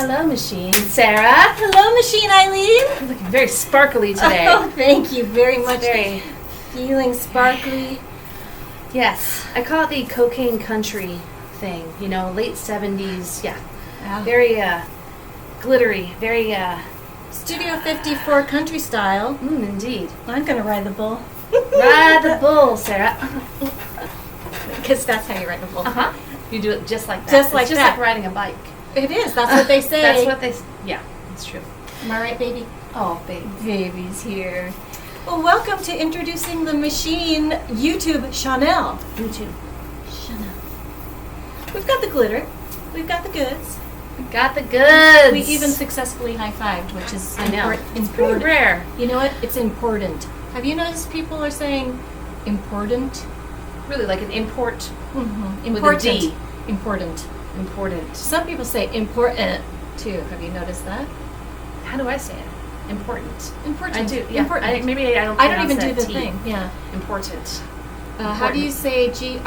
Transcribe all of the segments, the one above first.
Hello, Machine. Sarah. Hello, Machine Eileen. You're looking very sparkly today. Oh, thank you very much. Very. Feeling sparkly. Yes. I call it the cocaine country thing. You know, late 70s. Yeah. Wow. Very glittery. Very Studio 54 country style. indeed. I'm going to ride the bull. Ride the bull, Sarah. Because that's how you ride the bull. Uh-huh. You do it just like that. Just like it's just that. like riding a bike. It is. That's what they say. That's what they yeah, it's true. Am I right, baby? Oh, baby. Baby's here. Well, welcome to Introducing the Machine YouTube Chanel. YouTube. Chanel. We've got the glitter. We've got the goods. We got the goods. We even successfully high-fived, which is I know. important. It's pretty rare. You know what? It's important. Have you noticed people are saying important? Really, like an import Mm-hmm. with a D. Important. Important. Some people say important too. Have you noticed that? How do I say it? Important. Important. I do. Yeah. Important. Maybe I don't. I don't even do pronounce the that T. thing. Yeah. Important. How do you say Grocery?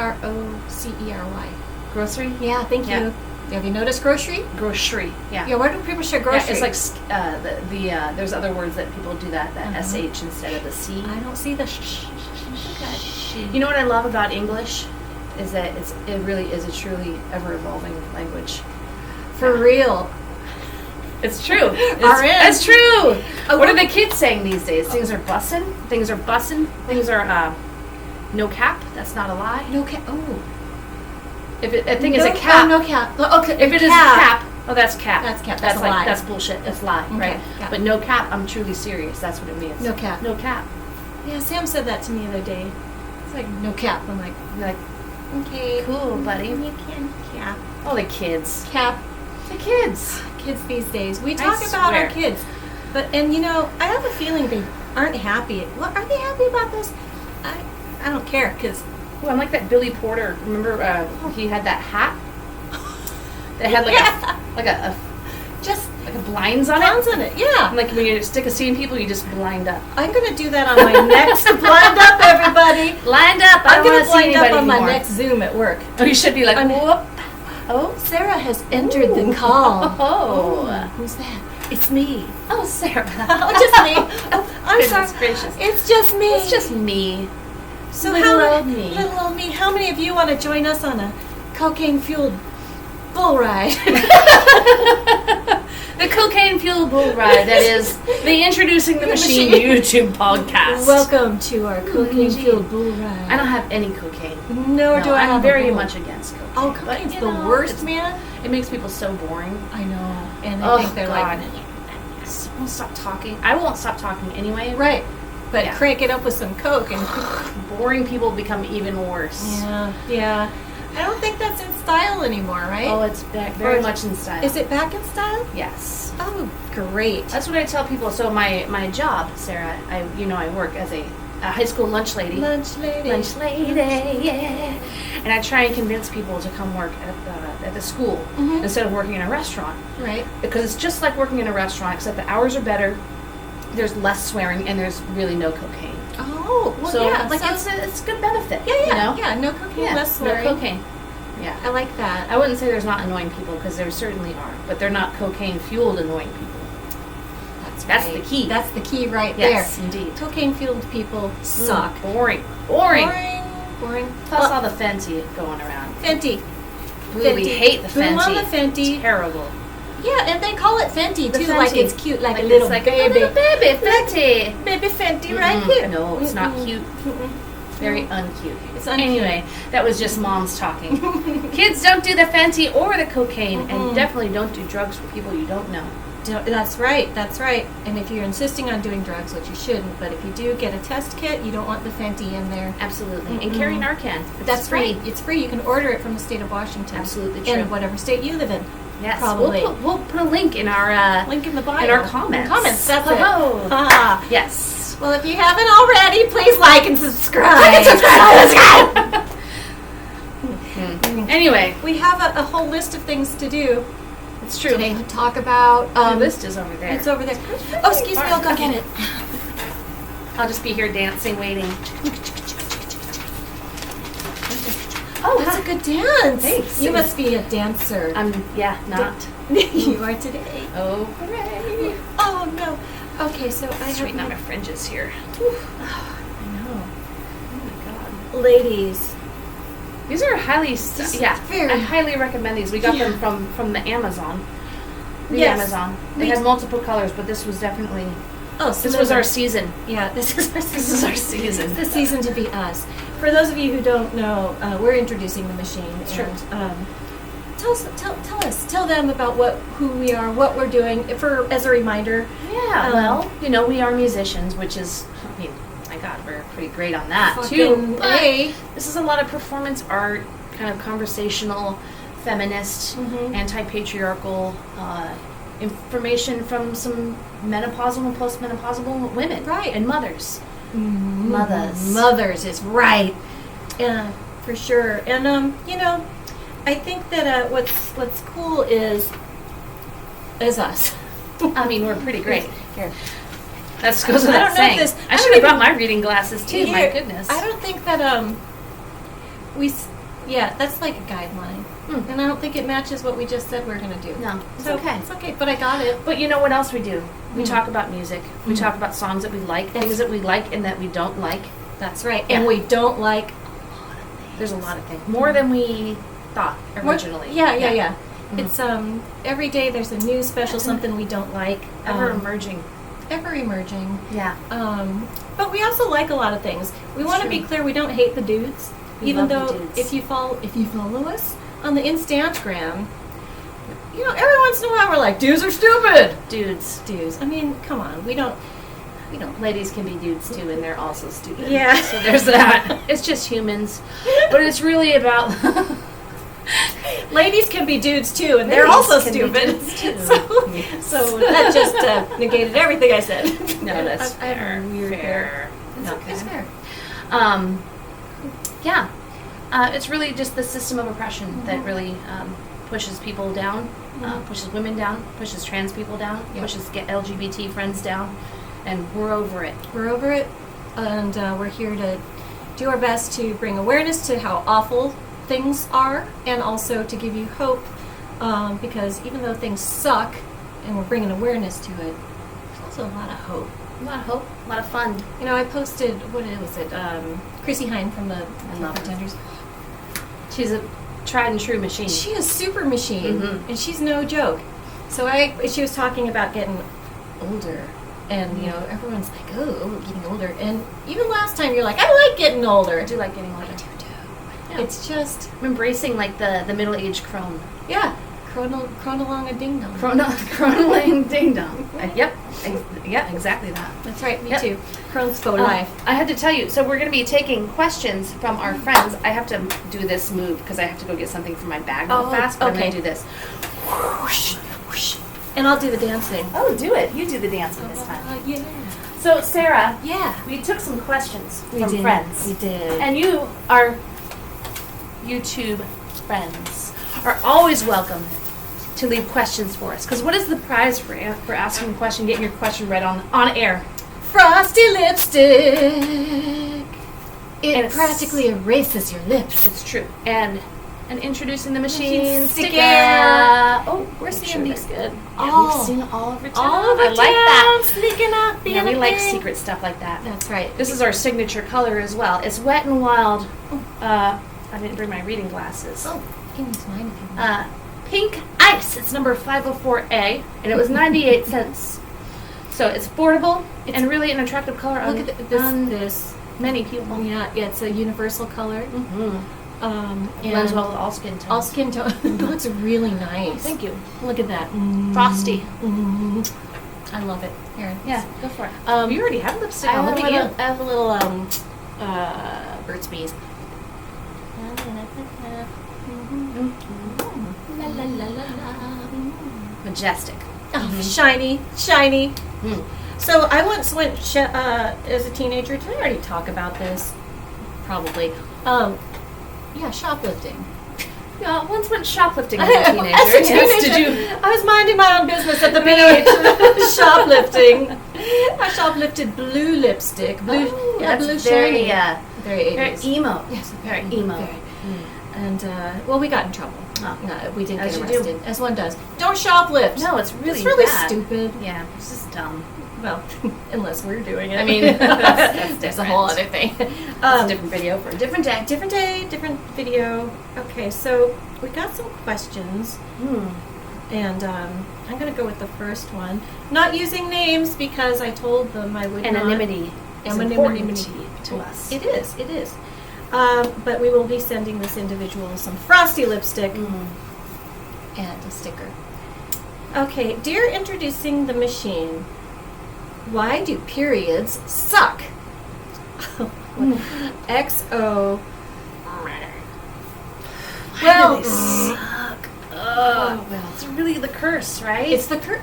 Grocery. Yeah. Thank Yeah. you. Have you noticed grocery? Grocery. Yeah. Yeah. Why do people say grocery? Yeah, it's like there's other words that people do that sh instead of the c. I don't see the sh. Okay. You know what I love about English is that it really is a truly ever evolving language. For real. It's true. RN. It's true. What are the kids saying these days? Things are bussin'. Things are bussin'. Things are no cap. That's not a lie. No cap. Oh. If a thing is a cap. Oh, no cap. Okay. If it is a cap, oh, that's cap. That's cap. That's a like lie. that's bullshit. That's lie, Okay, right? yeah. But no cap, I'm truly serious. That's what it means. No cap. No cap. Yeah, Sam said that to me the other day. It's like no cap. I'm like, You're like, okay, cool, buddy. You can cap. Oh, the kids. Cap. The kids. Kids these days. We talk I about swear. our kids, and you know, I have a feeling they aren't happy. Well, are they happy about this? I don't care because. Oh, I'm like that Billy Porter. Remember, he had that hat that had like Just like a blinds on sounds it. in it. Yeah. Like when you stick a seeing people, you just blind up. I'm gonna do that on my next blind up, everybody. Blind up. I I'm don't gonna want to see blind up anybody on my anymore. next Zoom at work. Oh, you should be like, whoop. Oh, Sarah has entered the call. Oh. Who's that? It's me. Oh, Sarah. Oh, just me. Oh, I'm Goodness sorry. gracious. It's just me. It's just me. so little how old me. Little old me. How many of you want to join us on a cocaine-fueled bull ride? The cocaine fueled bull ride. That is the Introducing the Machine YouTube podcast. Welcome to our cocaine-fueled bull ride. I don't have any cocaine. Nor do I I'm have very a bull. much against cocaine. Oh, but, cocaine's you the know, worst, man. It makes people so boring. I know. And Oh, I think they're God. like, I won't stop talking. I won't stop talking anyway. right. But Yeah. crank it up with some coke and Boring people become even worse. yeah. I don't think that's in style anymore, right? Oh, it's very much in style. Is it back in style? Yes. Oh, great. That's what I tell people. So my job, Sarah, I work as a high school lunch lady. Lunch lady. Lunch lady, yeah. And I try and convince people to come work at the school Mhm. instead of working in a restaurant. Right. Because it's just like working in a restaurant, except the hours are better, there's less swearing, and there's really no cocaine. Oh, well, So yeah. like it's good benefit. yeah, You know? yeah. No cocaine, Yeah, less no swearing. cocaine. Yeah. I like that. I wouldn't say there's not annoying people, because there certainly are, but they're not cocaine-fueled annoying people. That's right. the key. That's the key right Yes, there. indeed. Cocaine-fueled people suck. Boring. Boring. Plus Well, all the Fenty going around. Fenty. Ooh, we hate the Fenty. Boom on the Fenty. Terrible. Yeah, and they call it Fenty The too, Fenty. like it's cute, like a it's little like baby. a little baby Fenty. Baby Fenty right Mm-mm. here. No, it's not cute. Mm-mm. Very uncute. It's uncute. Anyway, that was just moms talking. Kids, don't do the Fenty or the cocaine, and definitely don't do drugs for people you don't know. That's right. That's right. And if you're insisting on doing drugs, which you shouldn't, but if you do get a test kit, you don't want the Fenty in there. Absolutely. And carry Narcan. That's free. It's free. You can order it from the state of Washington. Absolutely true. In whatever state you live in. Yes, Probably. We'll put a link in our Link in the bio. in our comments. Comments. That's Oh. it. Ah. Yes. Well, if you haven't already, please like and subscribe. Anyway, We have a whole list of things to do it's true. today. Talk about. The list is over there. It's over there. Oh, excuse me. I'll go get it. I'll just be here dancing, waiting. Oh, that's a good dance. Thanks. You must be a dancer. Not. You are today. Oh, hooray. Oh no. Okay, so I Straighten out have my fringes here. I know. Oh my god. Ladies. These are highly, very- I highly recommend these. We got them from the Amazon. Yes. Amazon. They had multiple colors, but this was definitely, Oh, so this was our season. Yeah, this is our season. This is our season. It's the season to be us. For those of you who don't know, we're introducing the machine. Sure. And tell them about who we are, what we're doing, as a reminder. Yeah, well, we are musicians, which is, I mean, my God, we're pretty great on that, too. Fucking But A. this is a lot of performance art, kind of conversational, feminist, Mhm. anti-patriarchal information from some menopausal and postmenopausal women. Right. And mothers. Mothers. Mothers is right. Yeah, for sure. And I think that what's cool is us. I mean, we're pretty great. Here. That goes I without don't know saying. if I should have brought my reading glasses, too. My goodness. I don't think that that's like a guideline. And I don't think it matches what we just said we're going to do. No, it's So, okay. It's okay, but I got it. But you know what else we do? We Mhm. talk about music. We talk about songs that we like, things that we like and that we don't like. That's right. Yeah. And we don't like There's a lot of things. More than we thought originally. Yeah. Mhm. It's every day there's a new special something we don't like. Ever emerging. Ever emerging. Yeah. But we also like a lot of things. We want to be clear, we don't hate the dudes. We even love the though dudes. if you follow us on the Instagram, every once in a while we're like, dudes are stupid. Dudes. Dudes. I mean, come on. We don't Ladies can be dudes too, and they're also stupid. Yeah. So there's that. It's just humans. But it's really about. ladies can be dudes too, and they're Ladies also can be stupid. dudes, too. So that just negated everything I said. No, that's I have fair. a weird hair. It's No, okay. it's fair. Yeah. It's really just the system of oppression that really pushes people down, pushes women down, pushes trans people down, pushes LGBT friends down, and we're over it. We're over it, and we're here to do our best to bring awareness to how awful things are, and also to give you hope, because even though things suck, and we're bringing awareness to it, there's also a lot of hope. A lot of hope, a lot of fun. I posted, what was it, Chrissy Hine from the love her. Pretenders. She's a tried and true machine. She is super machine, Mhm. and she's no joke. So she was talking about getting older, and everyone's like, oh, getting older. And even last time, you're like, I like getting older. I do like getting older. Yeah. It's just, I'm embracing like the middle-aged crone. chronolong a ding dong. Chronoling ding dong. Yep, exactly that. That's right, me Yep. too. Crohn's for life. I had to tell you, so we're going to be taking questions from our friends. I have to do this move because I have to go get something from my bag real fast, but I'm going to do this. Whoosh, whoosh. And I'll do the dancing. Oh, do it. You do the dancing this time. Yeah. So, Sarah, Yeah. we took some questions We from did. friends. We did. And you, our YouTube friends, are always welcome to leave questions for us. Because what is the prize for asking a question, getting your question read on air? Frosty lipstick. It And practically erases your lips. It's true. And introducing the machine Sticker. sticker. Oh, We're make seeing sure these they're good. all- Yeah, we've seen all over town. All over I like that. sneaking up, being Yeah, we a like thing. secret stuff like that. That's right. This is our signature color as well. It's Wet and Wild. I didn't bring my reading glasses. Oh, you can use mine if you want. Pink Ice. It's number 504A, and it was 98 cents. So it's affordable and really an attractive color on, Look at on this. many people. Yeah, it's a universal color. Mm-hmm. And Blends well with all skin tones. all skin tone. It looks really nice. Thank you. Look at that. Frosty. I love it. Here. Yeah, go for it. You You already have lipstick I on. have Look a at you. little, I have a little Burt's Bees. La, la, la, la, la. Majestic. Oh, shiny, shiny. Mm. So I once went as a teenager. Did I already talk about this? Probably. Yeah, shoplifting. Yeah, once went shoplifting as a teenager. As a teenager, Yes, did you? I was minding my own business at the beach, shoplifting. I shoplifted blue lipstick. Blue, Oh, yeah, that's blue very, shiny. Very 80s. very emo. Yes, Very emo. Very. And, well, we got in trouble. Oh. No, we did As get you do. arrested, as one does. Don't shoplift! No, it's really bad. stupid. Yeah, it's just dumb. Well, unless we're doing it. I mean, that's There's a whole other thing. It's a different video for a different day. Different day, different video. Okay, so we got some questions. And I'm going to go with the first one. Not using names because I told them I would Anonymity is important to us. It is. But we will be sending this individual some frosty lipstick and a sticker. Okay, dear introducing the machine, why do periods suck? XO. Well, they suck. Well, it's really the curse, right? It's the curse.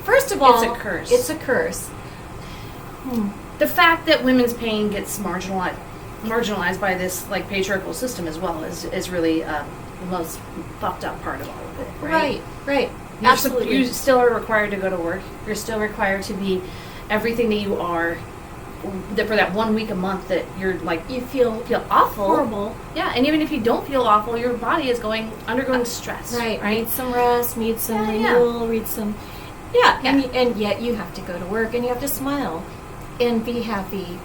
First of all, it's a curse. It's a curse. The fact that women's pain gets marginalized by this like patriarchal system as well is really the most fucked up part of all of it, right? Right. Absolutely. You still are required to go to work. You're still required to be everything that you are. That for that 1 week a month that you're like You feel awful, horrible. Yeah, and even if you don't feel awful, your body is undergoing stress. Right. Need some rest. Need some Yeah. renewal. Read some. Yeah. And yet you have to go to work and you have to smile and be happy,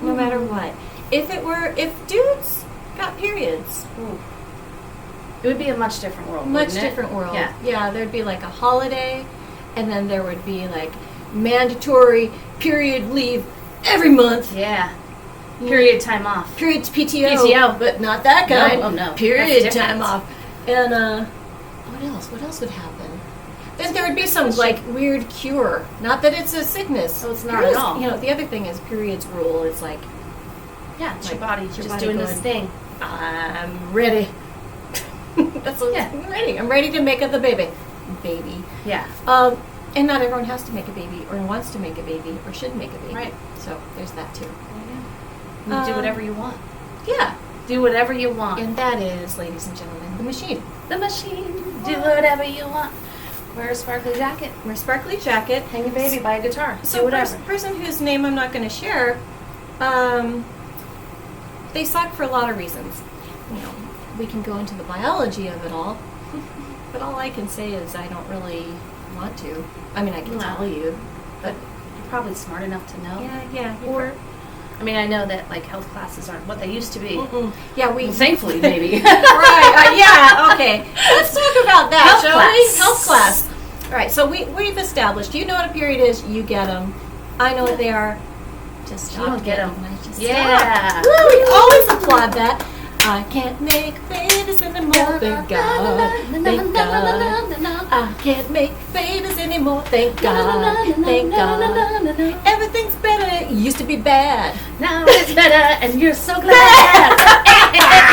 no matter what. If dudes got periods, It would be a much different world. much wouldn't it? different world. Yeah. There'd be like a holiday, and then there would be like mandatory period leave every month. Yeah. Period time off. Period PTO. PTO. But not that kind. No, oh no. Period That's time different. off. And what else? What else would happen? Then there would be some like weird cure. Not that it's a sickness. Oh, it's not Periods, at all. You know, the other thing is periods rule. It's like Yeah, it's Like, your body your just body doing this going, thing. I'm ready. That's what I'm ready. I'm ready to make up the baby. Yeah. And not everyone has to make a baby, or wants to make a baby, or should make a baby. Right. So there's that too. You do whatever you want. Yeah. Do whatever you want. And that is, ladies and gentlemen, the machine. The machine. Do whatever you want. Wear a sparkly jacket. Wear a sparkly jacket. Hang a baby by a guitar. So do whatever. person whose name I'm not going to share, they suck for a lot of reasons. You know, we can go into the biology of it all, but all I can say is I don't really want to. I mean, I can tell you, but You're probably smart enough to know. yeah. Or, I mean, I know that like health classes aren't what they used to be. Yeah, we Well, thankfully, maybe. right. Yeah. Okay. Let's talk about that, Health shall class. we? Health class. All right. So we've established. You know what a period is. You get them. I know what they are. Just You stop don't get getting 'em. Just Yeah. stop. Woo, we always applaud that. I can't make babies anymore. Thank God. Thank God. I can't make babies anymore. Thank God. Thank God. Everything's better. It used to be bad. Now it's better, and you're so glad.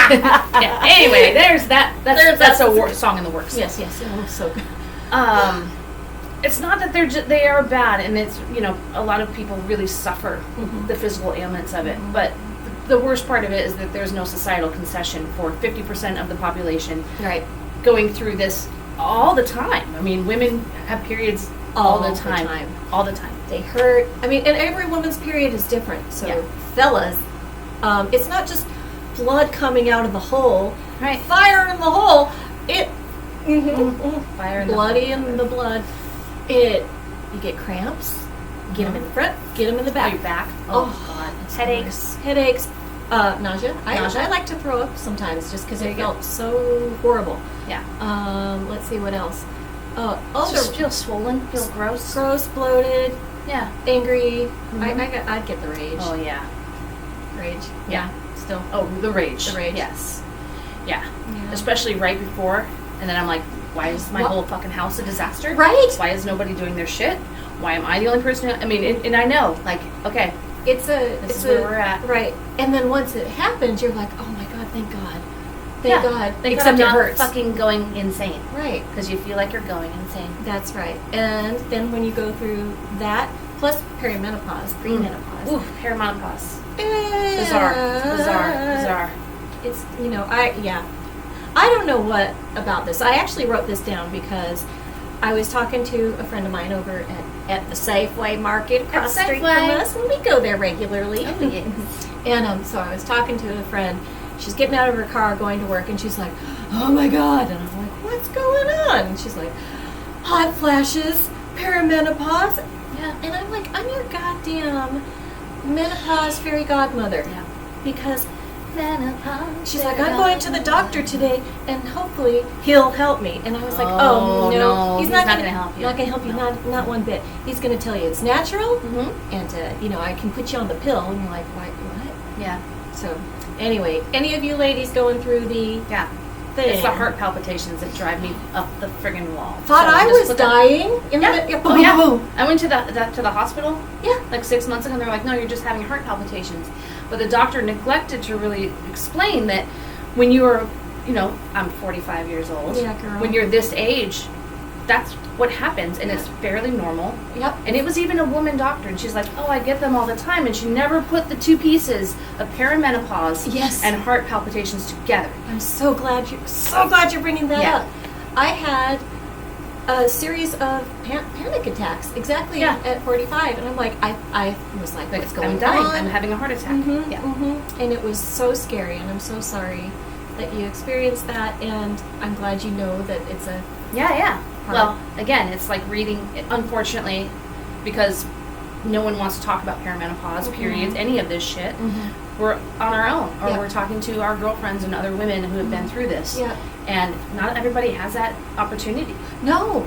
Yeah. Anyway, there's that. That's a song in the works. Yes. Oh, so good. It's not that they are bad, and it's a lot of people really suffer the physical ailments of it, but the worst part of it is that there's no societal concession for 50% of the population Right. going through this all the time. I mean, women have periods all the time. All the time. They hurt. I mean, and every woman's period is different. So, Yeah. fellas, it's not just blood coming out of the hole. Right. Fire in the hole. Fire in the Bloody in the blood. You get cramps. Get them in the front. Get them in the back. Your back. Oh, God. that's Headaches. Headaches. Nausea. Nausea. I like to throw up sometimes just because There it you go. felt so horrible. Yeah. Let's see what else. Just feel swollen. Feel gross. Gross, bloated, Yeah. angry. I'd get the rage. Oh yeah. Rage. Yeah. Still. Oh, the rage. The rage. Yes. Yeah. Yeah. Especially right before, and then I'm like, why is my whole fucking house a disaster? Right. Why is nobody doing their shit? Why am I the only person? I mean, and I know, like, okay, This is is where we're at. Right. And then once it happens, you're like, oh my God, thank God. Thank God. Thank Except God it I'm not hurts. fucking going insane. Right. Because you feel like you're going insane. That's right. And then when you go through that, plus perimenopause, premenopause. Ooh, perimenopause. Yeah. Bizarre. It's, I don't know what about this. I actually wrote this down because I was talking to a friend of mine over at the Safeway Market across the street from Safeway. us. When we go there regularly. Oh, yes. And so I was talking to a friend, she's getting out of her car going to work, and she's like, oh my God. And I'm like, what's going on? And she's like, hot flashes, perimenopause. Yeah. And I'm like, I'm your goddamn menopause fairy godmother. Yeah. Because Menopause. she's like, I'm going to the doctor today, and hopefully he'll help me. And I was like, oh no, he's not gonna help you. Not going to help you, not one bit. He's going to tell you it's natural, Mm-hmm. and you know, I can put you on the pill. And you're like, what? Yeah. So anyway, any of you ladies going through the Yeah. thing? It's the heart palpitations that drive me up the friggin' wall. Thought So I just was put that- dying. Yeah. Oh, Oh yeah. I went to the hospital. Yeah. Like 6 months ago, and they're like, no, you're just having heart palpitations. But the doctor neglected to really explain that when you are, you know, I'm 45 years old. Yeah, girl. When you're this age, that's what happens, and it's fairly normal. Yep. And it was even a woman doctor, and she's like, oh, I get them all the time. And she never put the two pieces of perimenopause Yes. and heart palpitations together. I'm so glad you're bringing that Yeah. up. I had a series of panic attacks exactly Yeah. at 45, and I'm like, I was like, what's going I'm dying. on? I'm having a heart attack. Mhm, Yeah. mhm. And it was so scary, and I'm so sorry that you experienced that, and I'm glad you know that it's a Yeah, yeah. Hard. Well, again, it's like reading, unfortunately, because no one wants to talk about perimenopause, periods, any of this shit. We're on our own, or Yeah. we're talking to our girlfriends and other women who have been through this. Yeah. And not everybody has that opportunity. No.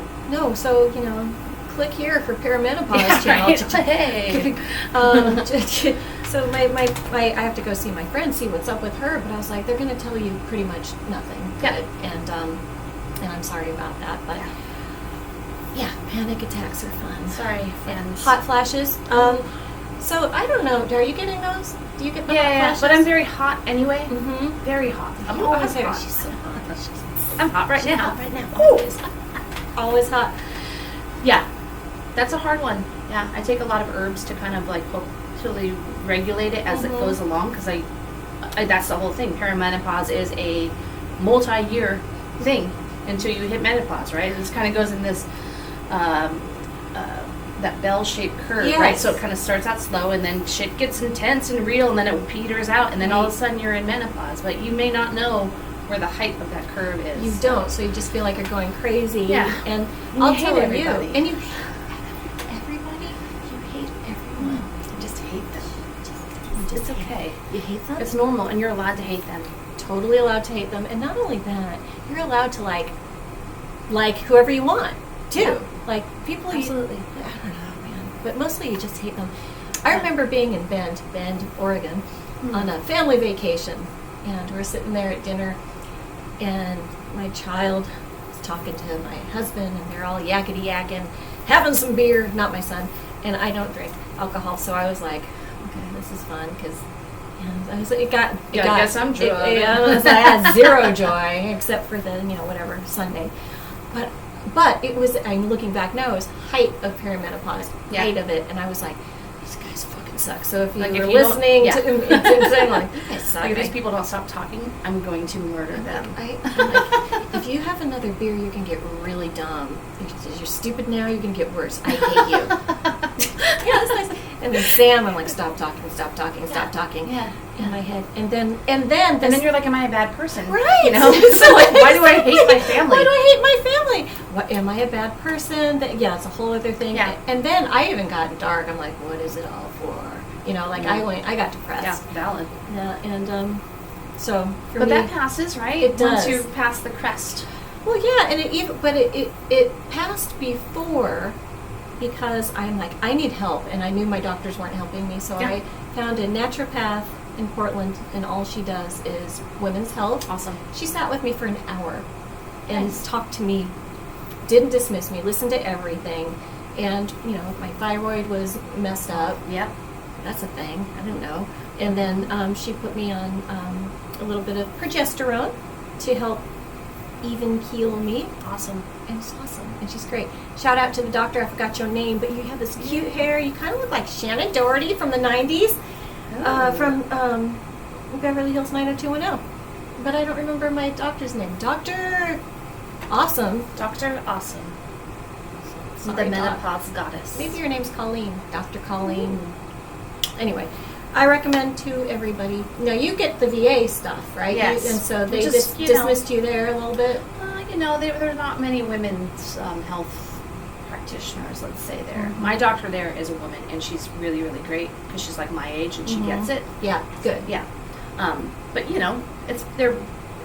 So, you know, click here for perimenopause channel. Right? Hey. So I have to go see my friend, see what's up with her, but I was like, they're going to tell you pretty much nothing Yeah. good, and I'm sorry about that, but yeah, panic attacks are fun. Sorry, fans. Hot flashes. So I don't know. Are you getting those? Do you get the hot Yeah, flashes? but I'm very hot anyway. Mm-hmm. Very hot. I'm You always are. hot. She's so hot. I'm hot right now. Hot right now. Ooh. Always hot. Yeah, that's a hard one. Yeah, I take a lot of herbs to kind of like hopefully regulate it as it goes along, because I that's the whole thing. Perimenopause is a multi-year thing until you hit menopause, right? This kind of goes in this that bell-shaped curve, Yes. right? So it kind of starts out slow, and then shit gets intense and real, and then it peters out, and then all of a sudden you're in menopause. But you may not know where the height of that curve is. You don't, so you just feel like you're going crazy. Yeah. And You I'll hate tell everybody. you. And you hate everybody. You hate everyone. You just hate them. It's okay. You hate them? It's normal, and you're allowed to hate them. Totally allowed to hate them. And not only that, you're allowed to like whoever you want, too. Yeah. Like, people Absolutely. I don't know, man. But mostly you just hate them. I remember being in Bend, Oregon, on a family vacation. And we're sitting there at dinner, and my child was talking to my husband, and they're all yakety yakking, having some beer. Not my son, and I don't drink alcohol, so I was like, okay, this is fun, because I was like, I guess I'm drugged. I had zero joy except for the whatever Sunday, but it was. I'm looking back now. It was height of perimenopause, height of it, and I was like, these guys fucking suck. So if you Like, were if you don't- listening yeah. to saying like, you guys suck. Like, if these people don't stop talking, I'm going to murder them. I'm like, if you have another beer, you can get really dumb. You're stupid now. You're gonna get worse. I hate you. Yeah, it's nice. And then Sam, I'm like, stop talking, stop talking. Yeah. In my head, and then And then you're like, am I a bad person? right. You know? So like, why do I hate my family? Why do I hate my family? What, am I a bad person? Yeah, it's a whole other thing. Yeah. And then I even got dark. I'm like, what is it all for? I got depressed. Yeah, valid. Yeah, and so for But me, that passes, right? It Once does. you pass the crest. well, yeah, and it passed before, because I'm like, I need help, and I knew my doctors weren't helping me, so Yeah. I found a naturopath in Portland, and all she does is women's health. Awesome. She sat with me for an hour and Nice. talked to me, didn't dismiss me, listened to everything, and my thyroid was messed up. Yep. That's a thing. I didn't know. And then she put me on a little bit of progesterone to help even keel me. Awesome. And it's awesome. And she's great. Shout out to the doctor. I forgot your name, but you have this cute hair. You kind of look like Shannon Doherty from the 90s, from Beverly Hills 90210. But I don't remember my doctor's name. Dr. Awesome. Dr. Awesome. Sorry, The Doc. menopause goddess. Maybe your name's Colleen. Dr. Colleen. Anyway, I recommend to everybody. Now, you get the VA stuff, right? Yes. And so they Just, dismissed you there a little bit? There are not many women's health practitioners, let's say, there. Mm-hmm. My doctor there is a woman, and she's really, really great because she's like my age and she gets it. Yeah, good. Yeah. But,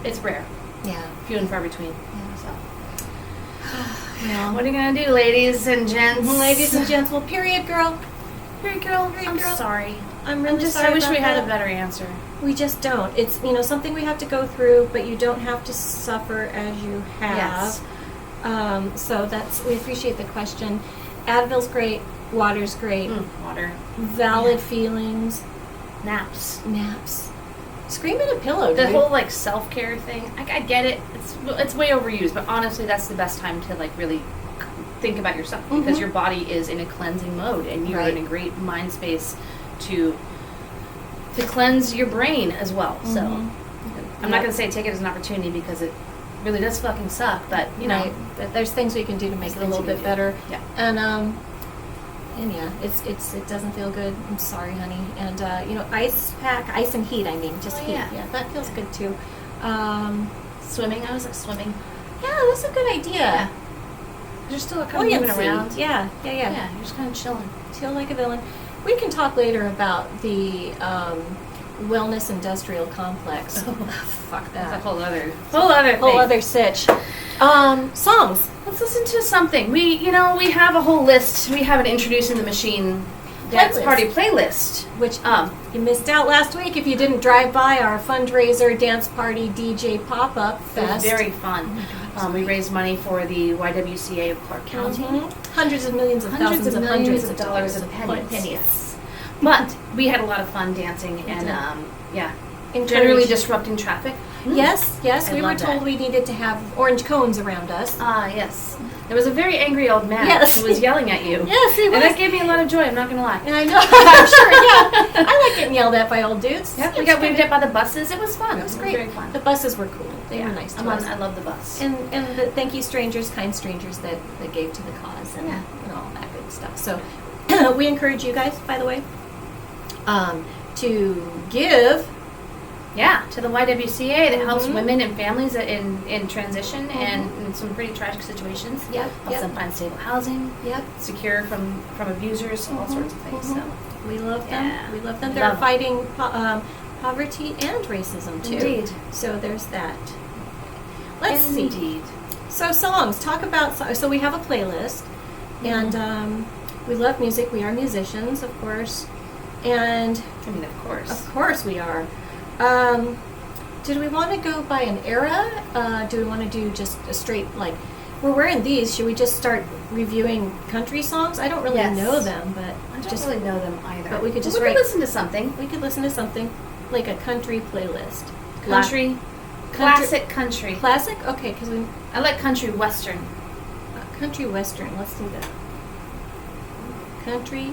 it's rare. Yeah. Few and far between. Yeah. So. Well, What are you going to do, ladies and gents? ladies and gents, well, period, girl. Period, girl. I'm girl. sorry. I'm really sorry I wish about we had that. a better answer. We just don't. It's, something we have to go through, but you don't have to suffer as you have. Yes. So we appreciate the question. Advil's great. Water's great. Water. Valid feelings. Naps. Scream in a pillow, The dude. whole self-care thing, I get it. It's way overused, but honestly, that's the best time to really think about yourself because your body is in a cleansing mode, and you're in a great mind space to cleanse your brain as well. So I'm not going to say take it as an opportunity because it really does fucking suck, but there's things we can do to make it a little bit better. Yeah. And yeah, it doesn't feel good. I'm sorry, honey. And ice and heat. I mean, just heat. Yeah, that feels good too. Swimming. I was swimming. Yeah, that's a good idea. Yeah. You're still kind of moving around. Yeah. Yeah, you're just kind of chilling. Chill like a villain. We can talk later about the wellness industrial complex. Oh, fuck that. That's a whole other sitch. Songs. Let's listen to something. We have a whole list. We have an Introducing the Machine dance party playlist. Which you missed out last week if you didn't drive by our fundraiser dance party DJ pop-up fest. It was very fun. Oh my God, we raised money for the YWCA of Clark County. Hundreds of millions of Hundreds thousands of of millions hundreds of dollars of pennies. Yes. But we had a lot of fun dancing and Encourage- generally disrupting traffic. Yes, I we were love told that. we needed to have orange cones around us. Yes. There was a very angry old man Yes. who was yelling at you. Yes, he was. And that gave me a lot of joy, I'm not going to lie. And I know, I'm sure, yeah. I like getting yelled at by old dudes. Yep, we got waved at by the buses. It was fun. It was great. Very fun. The buses were cool. They were nice to us. I love the bus. And thank you, kind strangers that gave to the cause and all that good stuff. So we encourage you guys, by the way, to give. Yeah, to the YWCA that helps women and families in transition and in some pretty tragic situations. Yep. Helps them find stable housing. Yep. Secure from abusers, all sorts of things. So We love them. Yeah. We love them. They're fighting poverty and racism too. Indeed. So there's that. Let's see. Indeed. So songs. Talk about. So we have a playlist, and we love music. We are musicians, of course, and I mean, of course we are. Did we want to go by an era? Do we want to do just a straight we're wearing these? Should we just start reviewing country songs? I don't really know them, but I don't really know them either. But we could just we could listen to something. We could listen to something like a country playlist. Classic country. Classic? Okay, because I like country western. Country western. Let's do that. Country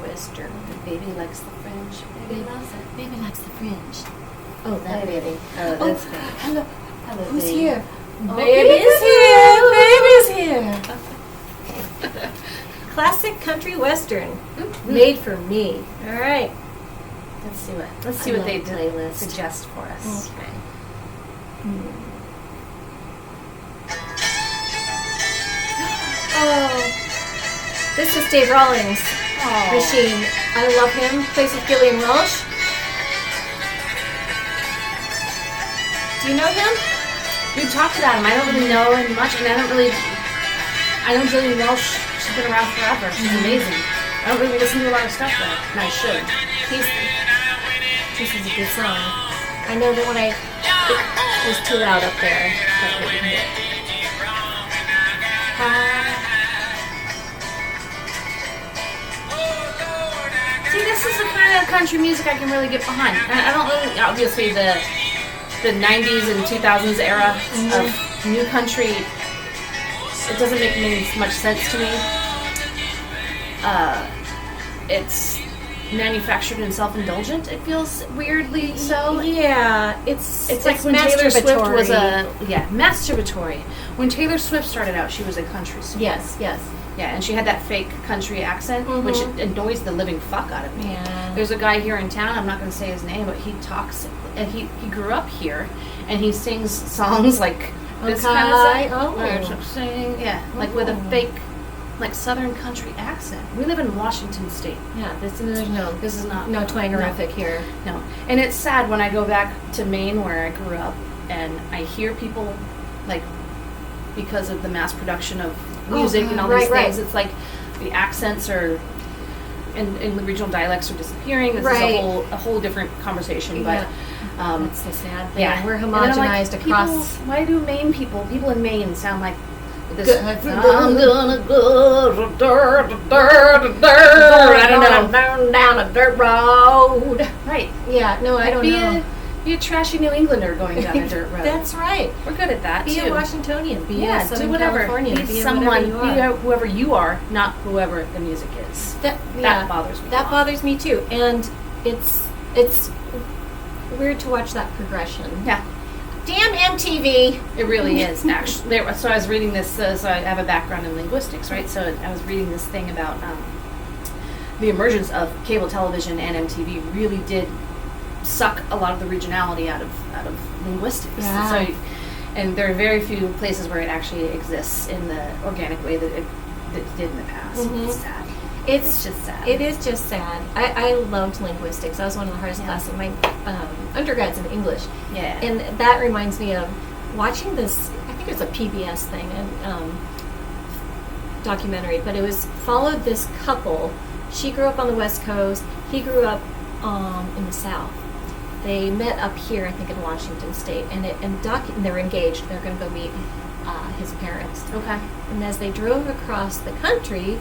western. Baby likes the fringe. Baby loves it. Baby likes the fringe. Oh, that Hey, baby. Oh, this baby. Hello. Hello, Who's baby. here? Oh, Baby's here. Classic country western. Made for me. All right. Let's see what they playlist. suggest for us. Okay. Oh, this is Dave Rawlings' Machine. I love him. Plays with Gillian Welsh. Do you know him? We've talked about him. I don't really know him much, and I know Jillian Welsh. She's been around forever. She's amazing. I don't really listen to a lot of stuff though, and I should. This is a good song. I know that when it was too loud up there, but we didn't hear it. See, this is the kind of country music I can really get behind. I don't really, obviously the 90s and 2000s era of new country, it doesn't make much sense to me. It's manufactured and self-indulgent. It feels weirdly so. Yeah, it's like when Taylor Swift was masturbatory. when Taylor Swift started out, she was a country singer. Yes. Yeah, and she had that fake country accent, which annoys the living fuck out of me. Yeah. There's a guy here in town, I'm not going to say his name, but he talks, and he grew up here, and he sings songs like this kind of stuff. Like with a fake, like Southern country accent. We live in Washington State. Yeah, this is not No twangerific here. No. And it's sad when I go back to Maine where I grew up, and I hear people, like, because of the mass production of music and all these things, it's like the accents are and the regional dialects are disappearing. This is a whole different conversation, but that's the sad thing. Yeah, we're homogenized across. Why do Maine people in Maine sound like this? I'm gonna go I don't know, down a dirt road. Right. Yeah. No, I don't know. Be a trashy New Englander going down a dirt road. That's right. We're good at that, be too. Be a Washingtonian. Be a Southern do whatever. Californian. Be someone. Be whoever you are, not whoever the music is. That bothers me. That bothers me, too. And it's weird to watch that progression. Yeah. Damn MTV. It really is, actually. So I was reading this, so I have a background in linguistics, right? So I was reading this thing about the emergence of cable television and MTV really did suck a lot of the regionality out of linguistics. Yeah. And there are very few places where it actually exists in the organic way that it did in the past. It's sad. It's just sad. It is just sad. I loved linguistics. That was one of the hardest classes. My undergrad's in English. Yeah. And that reminds me of watching this, I think it was a PBS thing, and documentary, but it followed this couple. She grew up on the West Coast. He grew up in the South. They met up here, I think, in Washington State, and they were engaged. They're going to go meet his parents. Okay. And as they drove across the country,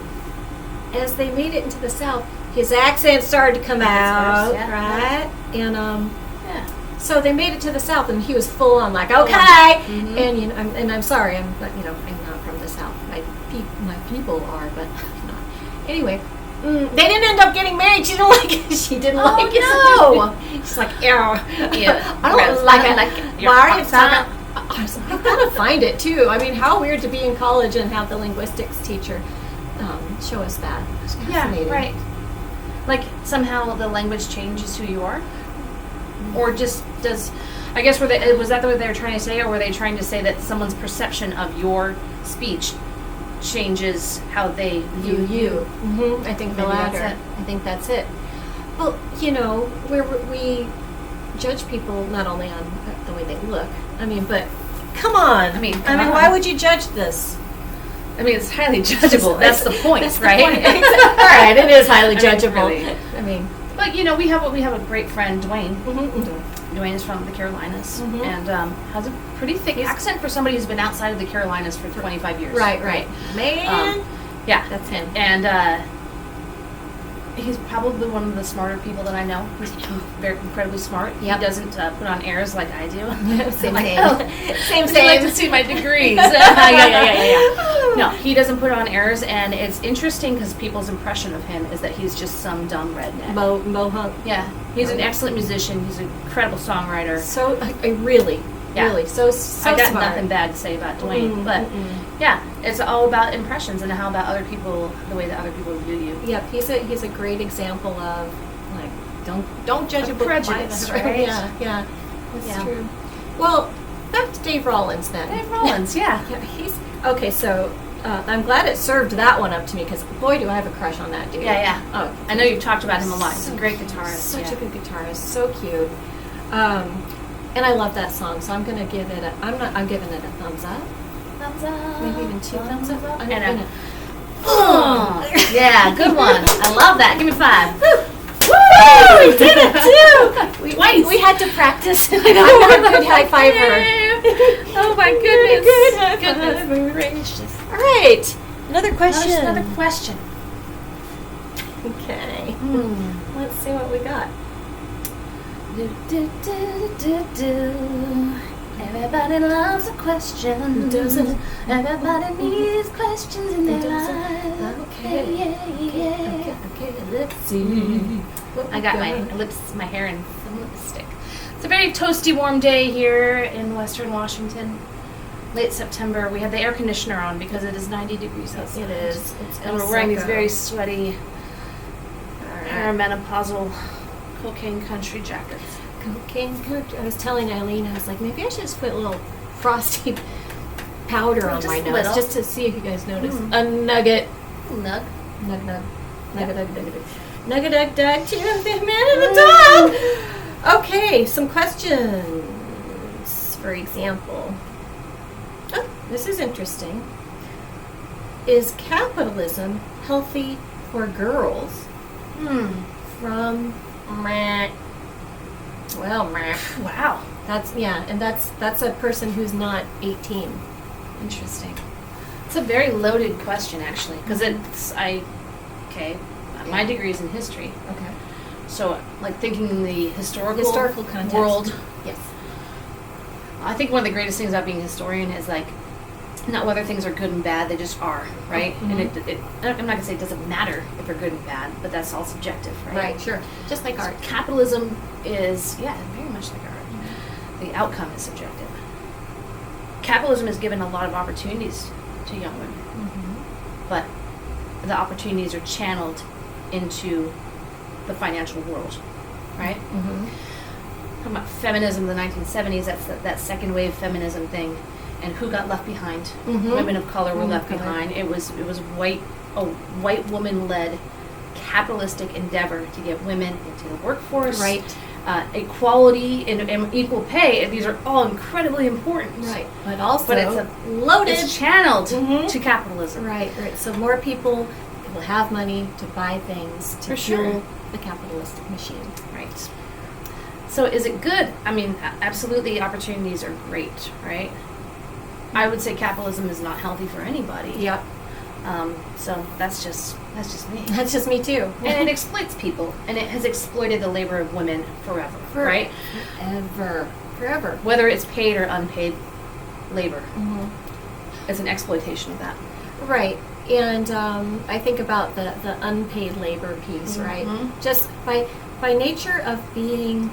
as they made it into the South, his accent started to come out, right? And so they made it to the South, and he was full on like, okay. And I'm sorry, I'm not from the South. My people are, but I'm not. Anyway. They didn't end up getting married. She didn't like it. She didn't like it. No. She's like, yeah. I don't like it. Why are you talking? I've got to find it too. I mean, how weird to be in college and have the linguistics teacher show us that. It's fascinating. Yeah, right. Like somehow the language changes who you are, or just does. I guess was that what they were trying to say, or were they trying to say that someone's perception of your speech changes how they view you? I think the latter. I think that's it. Well, we judge people not only on the way they look. I mean, but come on. I mean, why would you judge this? I mean, it's highly judgeable. That's the point, right? All right, it is highly judgeable. But we have a great friend, Dwayne. Dwayne is from the Carolinas and has a pretty thick accent for somebody who's been outside of the Carolinas for 25 years. Right. Man. Yeah. That's him. And he's probably one of the smarter people that I know. He's very incredibly smart. Yep. He doesn't put on airs like I do. Same. I'd like to see my degrees. Yeah. No, he doesn't put on airs, and it's interesting because people's impression of him is that he's just some dumb redneck. Mohunk. Yeah. He's an excellent musician. He's an incredible songwriter. So, really, so I got smart. nothing bad to say about Dwayne, but it's all about impressions and how about other people, the way that other people view you. Yep, he's a great example of like don't judge a book by prejudice, the right? Yeah, that's true. Well, back to Dave Rollins then. Dave Rollins, yeah, he's okay. So I'm glad it served that one up to me because boy, do I have a crush on that dude. Yeah. Oh, I know you've talked about him a lot. He's a great guitarist. Such a good guitarist. So cute. And I love that song, so I'm gonna give it I'm giving it a thumbs up. Thumbs up. Maybe even two thumbs up. Yeah, good one. I love that. Give me 5. Woo! We did it too. Twice. We had to practice. I'm not a good high fiver. Oh my goodness. Goodness gracious. All right. Another question. Another question. Okay. Let's see what we got. Everybody loves a question. Everybody needs questions in their life. Okay, let's see. I got my hair in some lipstick. It's a very toasty, warm day here in Western Washington. late September. We had the air conditioner on because it is 90 degrees outside. It is. And we're wearing these very sweaty, perimenopausal cocaine country jackets. I was telling Eileen, I was like, maybe I should just put a little frosty powder on my nose little. just to see if you guys notice. A nugget. Nug. Nug. Nugget, dug, to the man and the dog. Okay, some questions. For example, this is interesting. Is capitalism healthy for girls? From Wow. That's a person who's not 18. Interesting. It's a very loaded question, actually, because my degree is in history. Okay. So, like, thinking in the historical context. world, Yes. I think one of the greatest things about being a historian is, like, not whether things are good and bad, they just are, right? Mm-hmm. And I'm not going to say it doesn't matter if they're good and bad, but that's all subjective, right? Right, sure. Just like So art. capitalism is, very much like art. The outcome is subjective. Capitalism has given a lot of opportunities to young women, but the opportunities are channeled into the financial world, right? Talking about feminism in the 1970s, that's that second wave feminism thing, and who got left behind? Women of color were left behind. It was a white woman-led capitalistic endeavor to get women into the workforce, Right. Equality and equal pay. And these are all incredibly important, Right. But also But loaded. it's channeled to capitalism. Right. So more people will have money to buy things to For fuel sure. the capitalistic machine. Right. So is it good? I mean, absolutely, opportunities are great, right? I would say capitalism is not healthy for anybody. Yep. So that's just me. That's just me too. And it exploits people, and it has exploited the labor of women forever, right? Forever. Whether it's paid or unpaid labor, it's an exploitation of that. Right. And I think about the unpaid labor piece, right? Just by nature of being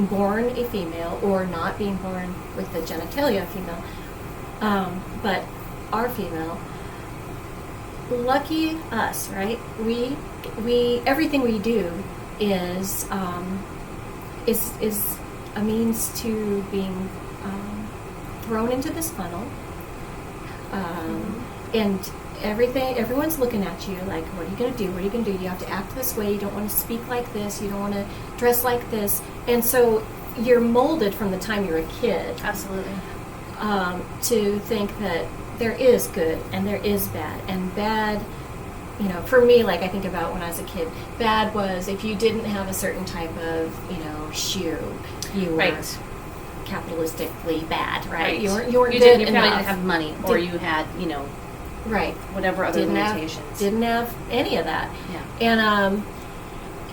born a female or not being born with the genitalia of female, but are female. Lucky us, right? We everything we do is a means to being thrown into this funnel, and everyone's looking at you like, what are you going to do? What are you going to do? You have to act this way. You don't want to speak like this. You don't want to dress like this. And so you're molded from the time you're a kid. Absolutely. To think that there is good and there is bad. And bad, for me, like I think about when I was a kid, bad was if you didn't have a certain type of, shoe, you were capitalistically bad, right? You weren't you good probably enough. didn't have money, or you had, Right. whatever other limitations. Didn't have any of that. Yeah.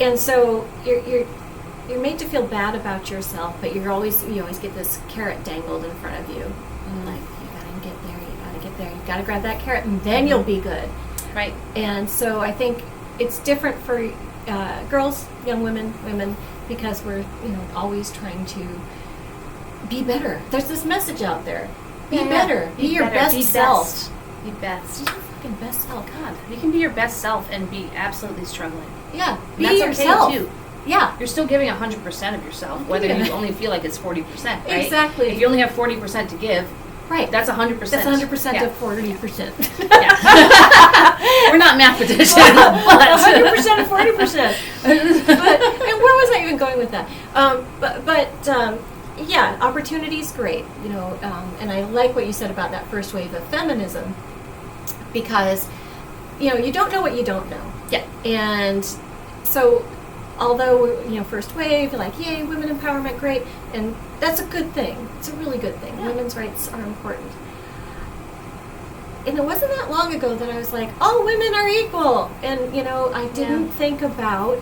And so you're made to feel bad about yourself, but you always get this carrot dangled in front of you. And like, you gotta get there, you gotta grab that carrot, and then you'll be good. Right. And so I think it's different for girls, young women, because we're always trying to be better. There's this message out there: be better, be your best self. Be best. Be your fucking best self. God, you can be your best self and be absolutely struggling. Yeah, And be that's yourself. okay too. Yeah. You're still giving 100% of yourself, whether you only feel like it's 40%, right? Exactly. If you only have 40% to give, Right. that's 100%. That's 100% Yeah. of 40%. Yeah. We're not mathematicians, but 100% of 40%. And where was I even going with that? Yeah, opportunity's great, and I like what you said about that first wave of feminism, because, you don't know what you don't know. Yeah. And so, although, first wave, you're like, yay, women empowerment, great, and that's a good thing. It's a really good thing. Yeah. Women's rights are important. And it wasn't that long ago that I was like, all women are equal. And, I didn't think about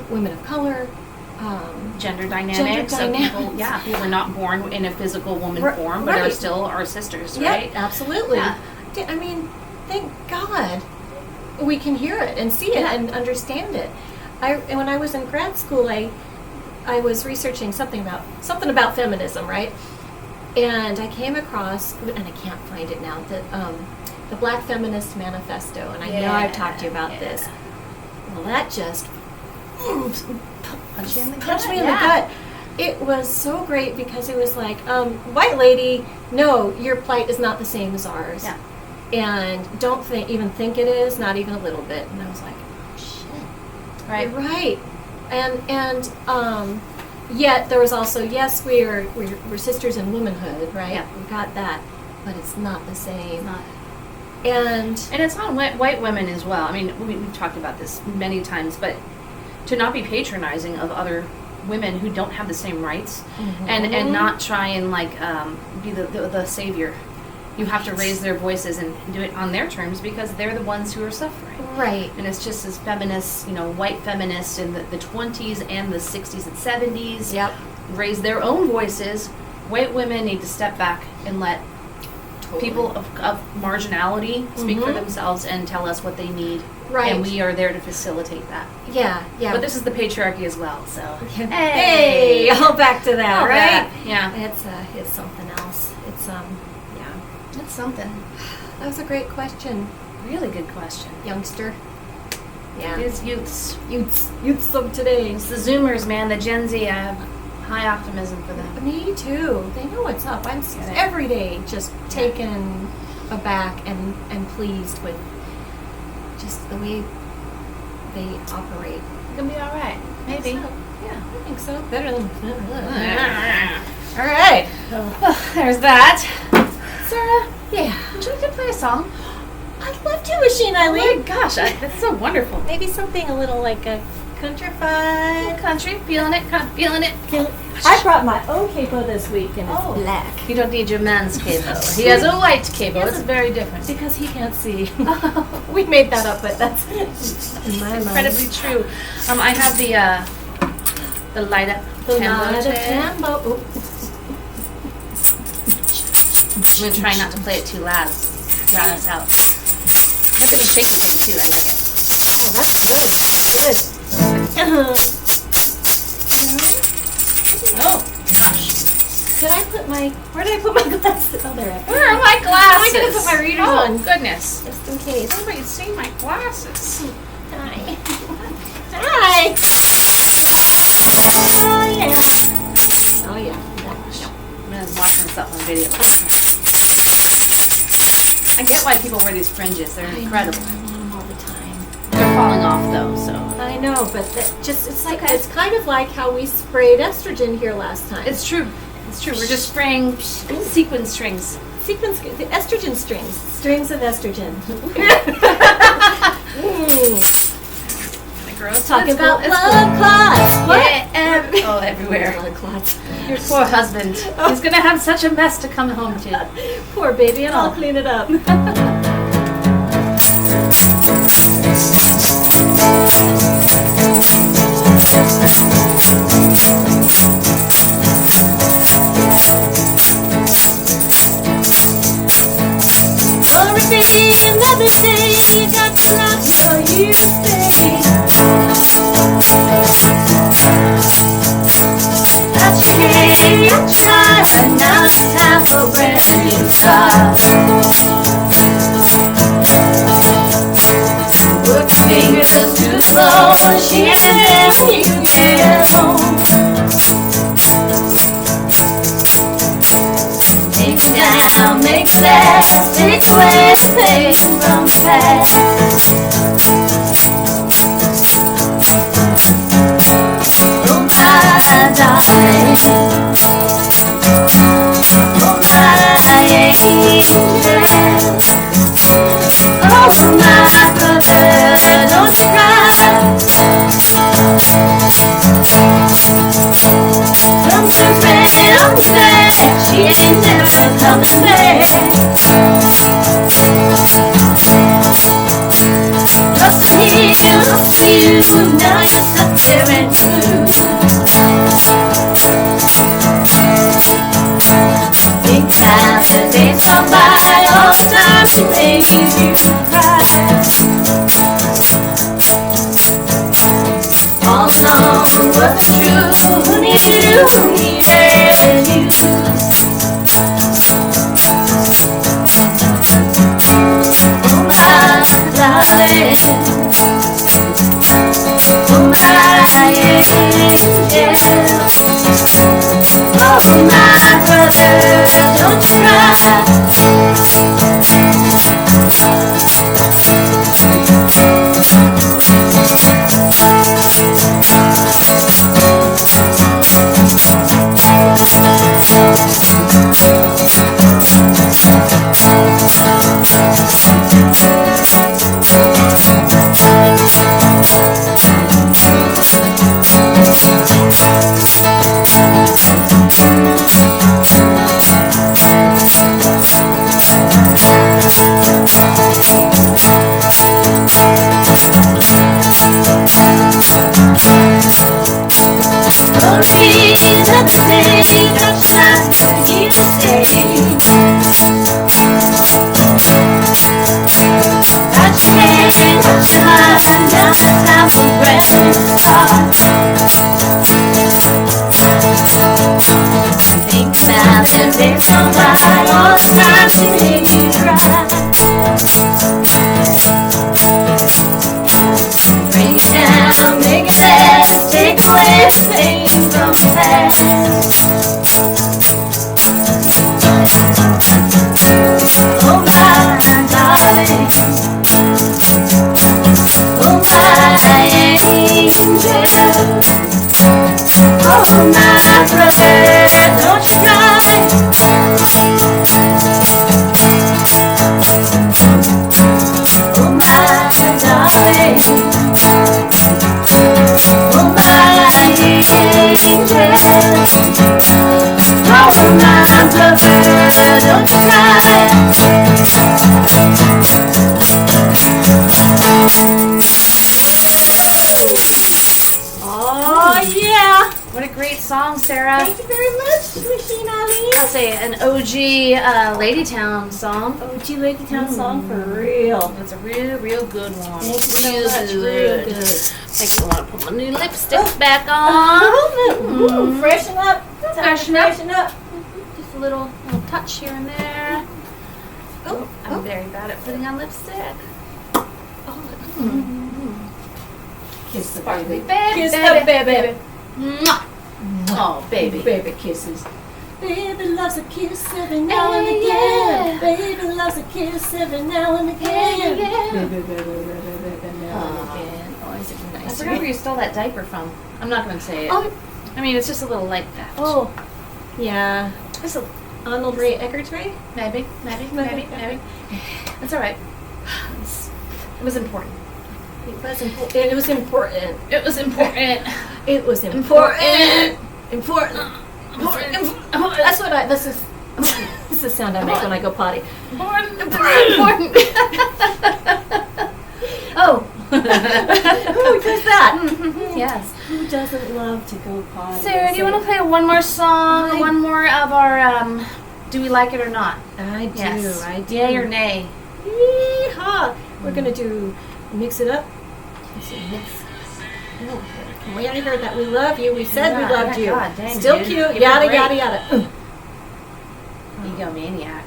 women of color, gender dynamics of people, who were not born in a physical woman form, but are still our sisters, right? Yeah, absolutely. Yeah. I mean, thank God we can hear it and see it and understand it. And when I was in grad school, I was researching something about feminism, right? And I came across, and I can't find it now, the Black Feminist Manifesto, and I know I've talked to you about this. Well, that just Punch you in the punched gut. me in the gut. It was so great because it was like, white lady, no, your plight is not the same as ours. Yeah. And don't even think it is, not even a little bit. And I was like, oh, shit. Right. You're right. And yet there was also, yes, we're sisters in womanhood, right? Yeah. We got that, but it's not the same. Not. And it's on white women as well. I mean, we've talked about this many times, but to not be patronizing of other women who don't have the same rights, and not try and like be the savior. You have to raise their voices and do it on their terms because they're the ones who are suffering. right. And it's just as feminists, white feminists in the 20s and the 60s and 70s Yep. raise their own voices. White women need to step back and let people of marginality speak for themselves and tell us what they need. Right. And we are there to facilitate that. Yeah. But this is the patriarchy as well, so. Hey, all back to that, All right? that, yeah. It's something else. It's yeah. That's something. That was a great question, Really good question. youngster. Yeah. These youths. Youths of today. It's the Zoomers, man. The Gen Z. I have high optimism for them. Me too. They know what's up. I'm Yeah. every day just taken aback and pleased with just the way they operate. It's gonna be all right. Maybe. So, Yeah. I think so. Better than. All right. There's that. Sarah, Yeah. would you like to play a song? I'd love to, Machine Oh my Eileen. gosh, that's so wonderful. Maybe something a little like a countrified. Country, feeling it, feeling it. I brought my own capo this week and it's Oh. black. You don't need your man's cable. He has a white cable. It's very different. Because he can't see. We made that up, but that's in my mind. Incredibly true. I have the light up The tambo light of today. tambo. Ooh. I'm gonna try not to play it too loud. Drown us out. I have the shaky thing too. I like it. Oh, that's good. Oh gosh. Where did I put my glasses? Oh, there. Where are my glasses? I'm gonna put my readers oh, on. Goodness. Just in case. Nobody's seen my glasses. Hi. Hi. Oh, yeah. Oh, yeah. I'm watching stuff on video. I get why people wear these fringes. They're incredible. I want them all the time. They're falling off though, so. I know, but it's like okay. it's kind of like how we sprayed estrogen here last time. It's true. It's true. We're just spraying sequin strings. the estrogen strings of estrogen. Gross. Talking It's cool. about It's blood clots. What? Yeah, everywhere. Blood clots. Your poor husband. He's gonna have such a mess to come home to. Poor baby, and I'll Oh. clean it up. Glory be another day. You got to love till you stay. That's okay, I tried, but now it's time for a brand new start. Work your fingers too slow, she ain't there when you get home. Take it down, make it last, take away the pain from the past. Oh my darling, oh my angel, oh my brother, don't you cry. Something's wrong with that, she ain't never coming back. Trust me, I'll see you, now you're stuck there and blue. Think that the days gone by, all the time she made you cry. All along was true, who needed you, who needed you. Sarah. Thank you very much, Machine Eileen. I'll say an OG Ladytown song. OG Ladytown song for real. It's a real good one. Thank you so much. Real good. Makes me want to put my new lipstick back on. Freshen up. Freshen up. Just a little touch here and there. Oh, I'm very bad at putting on lipstick. Kiss the baby. Kiss the baby. Mwah. Oh, baby. Baby kisses. Baby loves a kiss every now and again. Baby loves a kiss every now and again. Baby now and again. Oh, is it nice? I forgot where you stole that diaper from. I'm not going to say it. Oh. I mean, it's just a little like that. Oh. Yeah. Just a Arnold Ray Eggers Ray? Maybe. That's all right. It was important. It was important. It was important. It was important. It was important. Important. That's what this is the sound I make when I go potty. Important. Oh. Who does that? Yes. Who doesn't love to go potty? Sarah, do you want to play one more song? One more of our Do We Like It or Not? I do. Yes. I do. Yay or nay? Yeehaw. We're going to do Mix It Up. We already heard that. We love you. We said we loved you. God, dang, Still dude. cute. Give Yada, it a yada, yada. Egomaniac.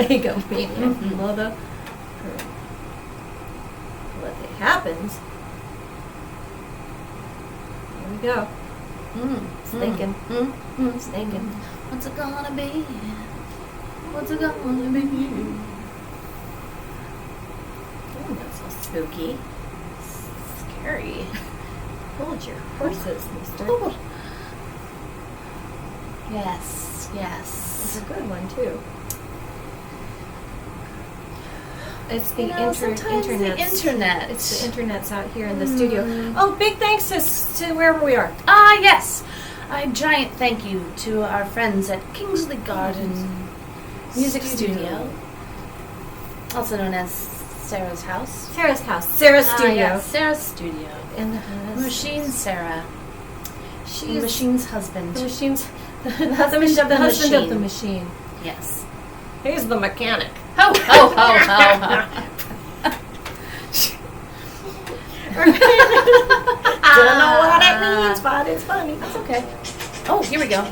Egomaniac. Mother. What happens? Here we go. It's thinking. It's thinking. What's it gonna be? What's it gonna be? Oh, that's so spooky. Scary. Hold your horses, mister. Oh. Yes. It's a good one, too. It's the internet. The internet. It's the internet's out here in the studio. Oh, big thanks to wherever we are. Yes. A giant thank you to our friends at Kingsley Garden Music Studio, also known as Sarah's House. Sarah's House. Sarah's Studio. Yes, Sarah's Studio. And Machine Sarah. She's the machine's husband. The machine's the husband of the husband machine. of the machine. Yes. He's the mechanic. Ho, ho, ho, ho. Don't know what that means, but it's funny. That's okay. Oh, here we go.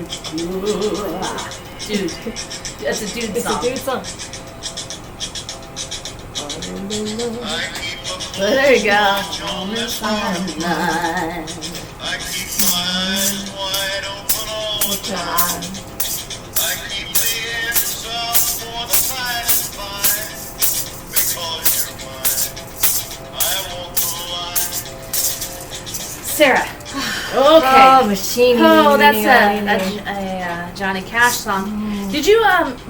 Dude. That's a dude It's song. a dude song. But there you go. On this fine line. I keep my eyes wide open all the time. I keep the inside for the fight is fine. Because you're mine, I won't lie. Sarah. Okay. Oh, machine. Oh, that's a Johnny Cash song. Did you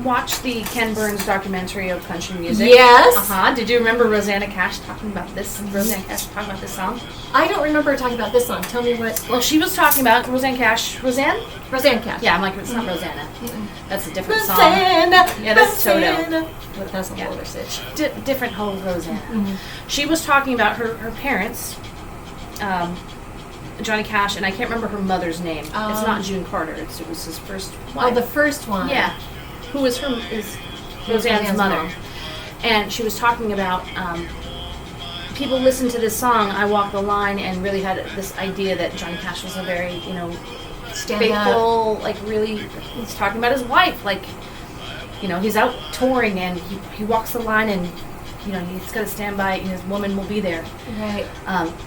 watch the Ken Burns documentary of country music? Yes. Did you remember Rosanna Cash talking about this? Rosanna Cash talking about this song? I don't remember talking about this song. Tell me what. Well, she was talking about Rosanna Cash. Roseanne? Rosanna Cash. Yeah, I'm like, it's not Rosanna. That's a different song. Rosanna. Yeah, that's Toto. Rosanna. Well, that's a whole other sitch. Different whole Rosanna. She was talking about her parents, Johnny Cash, and I can't remember her mother's name. It's not June Carter. It was his first wife. Oh, the first one. Yeah. Who was is Roseanne's mother. mom. And she was talking about people listened to this song, I Walk the Line, and really had this idea that Johnny Cash was a very, Stand faithful, up. like really, he's talking about his wife, like, he's out touring and he walks the line and, he's got to stand by and his woman will be there. Right.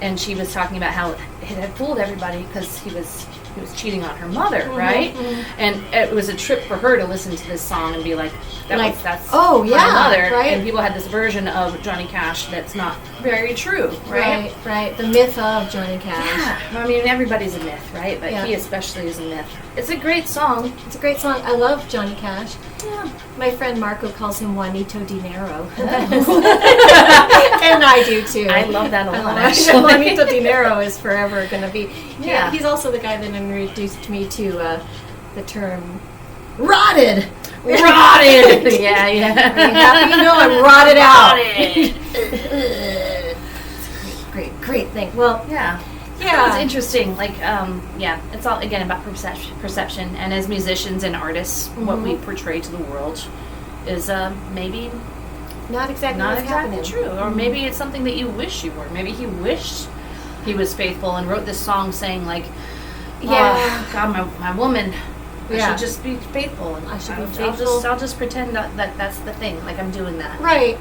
And she was talking about how it had fooled everybody because he was cheating on her mother, right? And it was a trip for her to listen to this song and be like, that's oh, yeah, my mother. right. And people had this version of Johnny Cash that's not very true, right? Right. The myth of Johnny Cash. Yeah. I mean, everybody's a myth, right? But Yeah. he especially is a myth. It's a great song. It's a great song. I love Johnny Cash. Yeah. My friend Marco calls him Juanito Dinero. And I do too. I love that a lot, I actually. Juanito Dinero is forever going to be. Yeah. He's also the guy that introduced me to the term rotted. Rotted! Yeah. Are you happy? I'm rotted out. Great thing. Well, Yeah. yeah. It's interesting. Like, it's all, again, about perception. And as musicians and artists, what we portray to the world is maybe Not exactly not what's exactly happening. true. Or maybe it's something that you wish you were. Maybe he wished he was faithful and wrote this song saying, like, Yeah. God, my woman, I Yeah. should just be faithful. And I should be I'll faithful. just pretend that that's the thing. Like, I'm doing that. Right.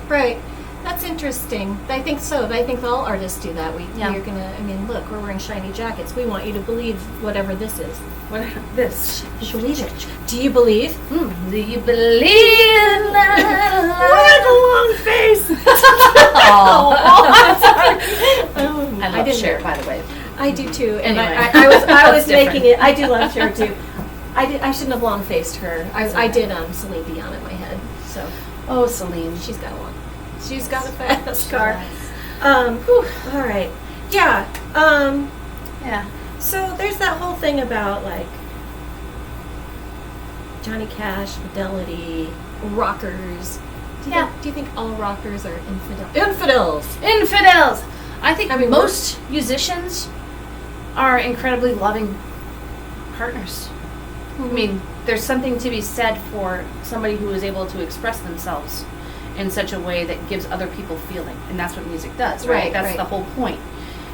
That's interesting. I think so. I think all artists do that. We're gonna. I mean, look, we're wearing shiny jackets. We want you to believe whatever this is. What this? Believe it. Do you believe? Do you believe that? With a long face. Oh, I I love didn't Cher, know. by the way. I do too. And Anyway. I was That's making different. it. I do love Cher too. I shouldn't have long faced her. I did Celine Dion in my head. So Oh, Celine. she's got one. She's got a fast She car. does. All right. Yeah. Yeah. So there's that whole thing about like Johnny Cash, fidelity, rockers. Do you think all rockers are infidels? Infidels. I think I mean, most musicians are incredibly loving partners. I mean, there's something to be said for somebody who is able to express themselves in such a way that gives other people feeling, and that's what music does, right? Right, That's right. the whole point,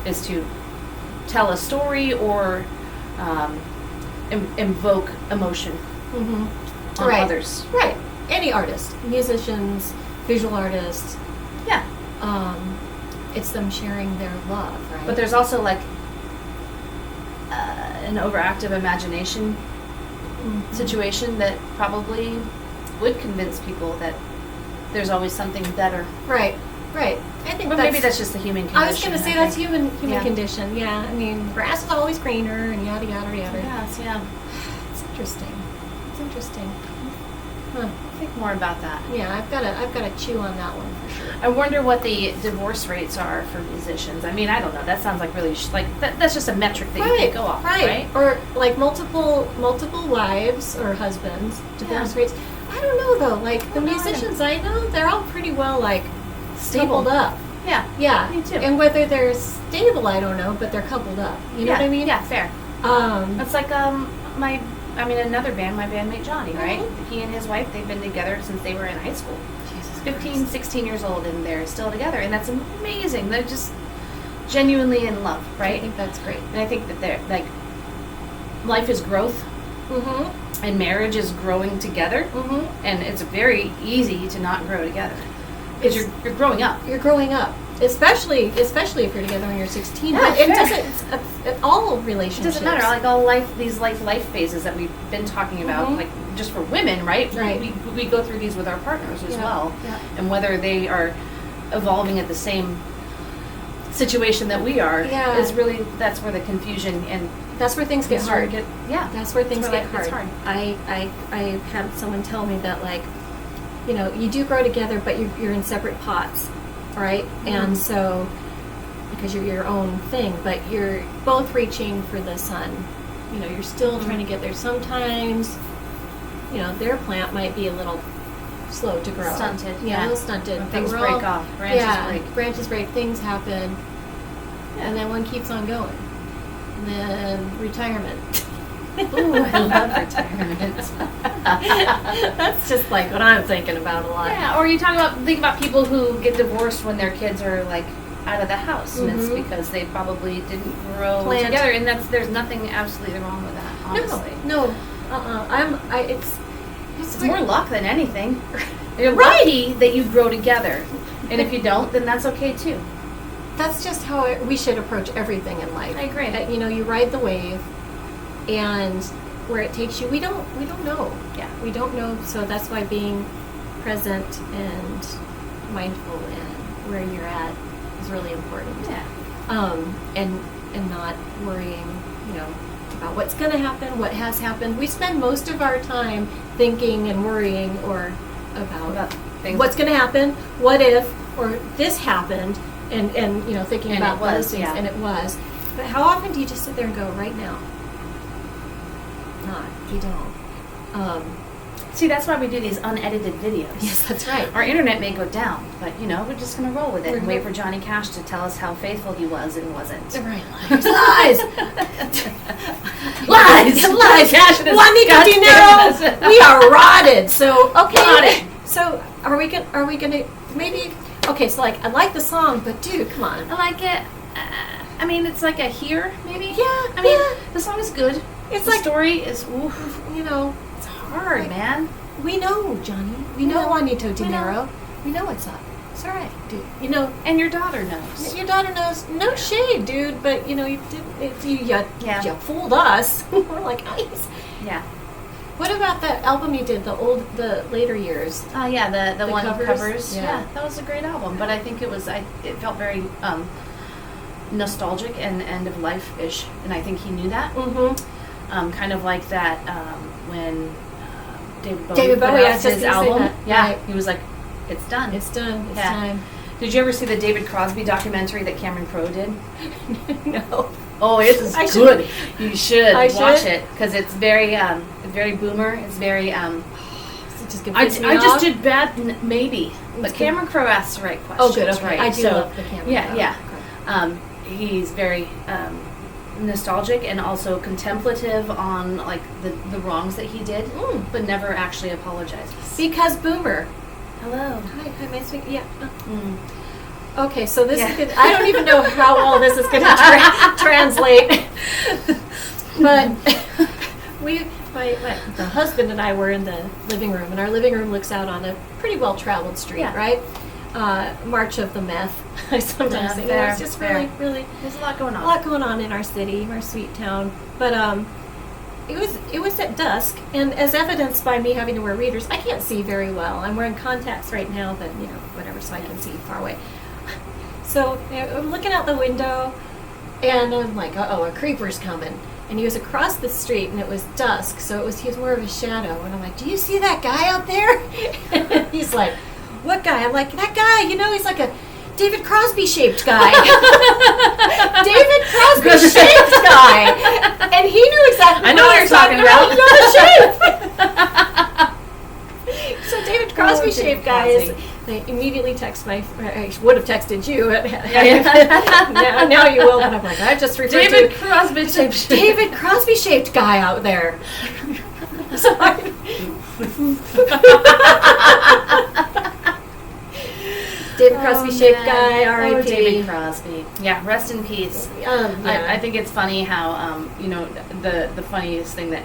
is to tell a story or invoke emotion on Right. others. Right. Any artist, musicians, visual artists. Yeah. It's them sharing their love, right? But there's also like an overactive imagination situation that probably would convince people that there's always something better. right. I think But maybe that's just the human condition. I was going to say that's think. human Yeah. condition. Yeah. I mean, grass is always greener, and yada yada yada. Yes, yeah. It's interesting. Huh. Think more about that. Yeah, I've got to chew on that one for sure. I wonder what the divorce rates are for musicians. I mean, I don't know. That sounds like really that's just a metric that you can go off, right? Or like multiple wives or husbands. Divorce rates. I don't know though. Like the musicians I know, they're all pretty well like Stable. coupled up. Yeah. Yeah, Me too. And whether they're stable, I don't know, but they're coupled up. You know what I mean? Yeah, fair. That's like another band, my bandmate Johnny, right? He and his wife, they've been together since they were in high school. 15, 16 years old, and they're still together, and that's amazing. They're just genuinely in love, right? I think that's great. And I think that they're like, life is growth, and marriage is growing together, and it's very easy to not grow together because you're growing up. You're growing up, especially if you're together when you're 16. Yeah, but it fair. doesn't. All It relationships. doesn't matter. Like all these life phases that we've been talking about, like just for women, right? Right. We go through these with our partners as well, Yeah. and whether they are evolving at the same situation that we are is really that's where the confusion and That's where things get hard. That's where things get life hard. gets hard. I had someone tell me that, like, you know, you do grow together, but you're in separate pots, right? And so, because you're your own thing, but you're both reaching for the sun. You know, you're still trying to get there. Sometimes, you know, their plant might be a little slow to grow. Stunted. Yeah, a little stunted. When But things we're break all- off, branches break. branches break, things happen, and then one keeps on going. And then retirement. Ooh, I love retirement. That's just like what I'm thinking about a lot. Yeah, or think about people who get divorced when their kids are like out of the house, and it's because they probably didn't grow Planned. together, and there's nothing absolutely wrong with that. Honestly, No. it's more luck than anything. You're lucky that you grow together, and if you don't, then that's okay too. That's just how we should approach everything in life. I agree. You know, you ride the wave, and where it takes you, we don't know. Yeah. We don't know. So that's why being present and mindful and where you're at is really important. Yeah. And not worrying, you know, about what's going to happen, what has happened. We spend most of our time thinking and worrying or about things. what's going to happen, what if, or this happened, and you know, thinking And about it was, those things, yeah. and it was. But how often do you just sit there and go, right now? Not. You don't. See, that's why we do these unedited videos. Yes, that's right. Our internet may go down, but you know, we're just gonna roll with it We're and wait gonna- for Johnny Cash to tell us how faithful he was and wasn't. Right. Lies! Lies! Cash in his Juanito God's Dinero! business. We are rotted. So okay. Rotted. So are we gonna maybe? Okay, so like I like the song, but dude, come on. I like it. I mean, it's like a here, maybe. Yeah, I mean, the song is good. It's the like- story is. Oof, You know, it's hard, Like- man. we know Johnny. We We know know. Juanito We Dinero. We know what's up. It's all right, dude. You know, And your daughter knows. your daughter knows. No shade, dude. But you know, you did. You fooled us. We're like, nice. Yeah. What about that album you did? The later years. Yeah. The one covers? covers. Yeah. Yeah, that was a great album. But I think it was. It felt very nostalgic and end of life ish, and I think he knew that. Mm-hmm. Kind of like that when David David put Bowie, out I was just his gonna say album. that. Yeah, Right. he was like, "It's done. It's done. It's Yeah. time. Did you ever see the David Crosby documentary that Cameron Crowe did? No. Oh, it is I should. good. You should I watch should? it because it's very boomer. It's very. It just I gets me just off. did bad, maybe, but It's good. Cameron Crowe asks the right questions. Oh, good. Okay. Right? I do So, love the camera. Yeah. Okay. He's very nostalgic and also contemplative on like the wrongs that he did, but never actually apologizes. Because boomer. Hello. Hi, am I speaking? Yeah. Mm. Okay, so this Yeah. is good. I don't even know how all this is going to translate. But the husband and I were in the living room, and our living room looks out on a pretty well-traveled street, Yeah. right? March of the Meth. I sometimes think fair, it's just fair. really There's a lot going on. a lot going on in our city, our sweet town. But it was at dusk, and as evidenced by me having to wear readers, I can't see very well. I'm wearing contacts right now, but you know, whatever, so I can see far away. So I'm looking out the window, and I'm like, uh-oh, a creeper's coming. And he was across the street, and it was dusk, so he was more of a shadow. And I'm like, do you see that guy out there? And he's like, what guy? I'm like, that guy, you know, he's like a David Crosby-shaped guy. David Crosby-shaped guy. And he knew exactly I know what you're talking about. You know the shape. So David Crosby-shaped guy is... I immediately text I would have texted you. Now you will, but I'm like, I just referred David to Crosby shaped. David Crosby-shaped guy out there. Sorry. David Crosby-shaped guy, R.I.P. Oh, David Crosby. Yeah, rest in peace. Yeah. I think it's funny how, you know, the funniest thing that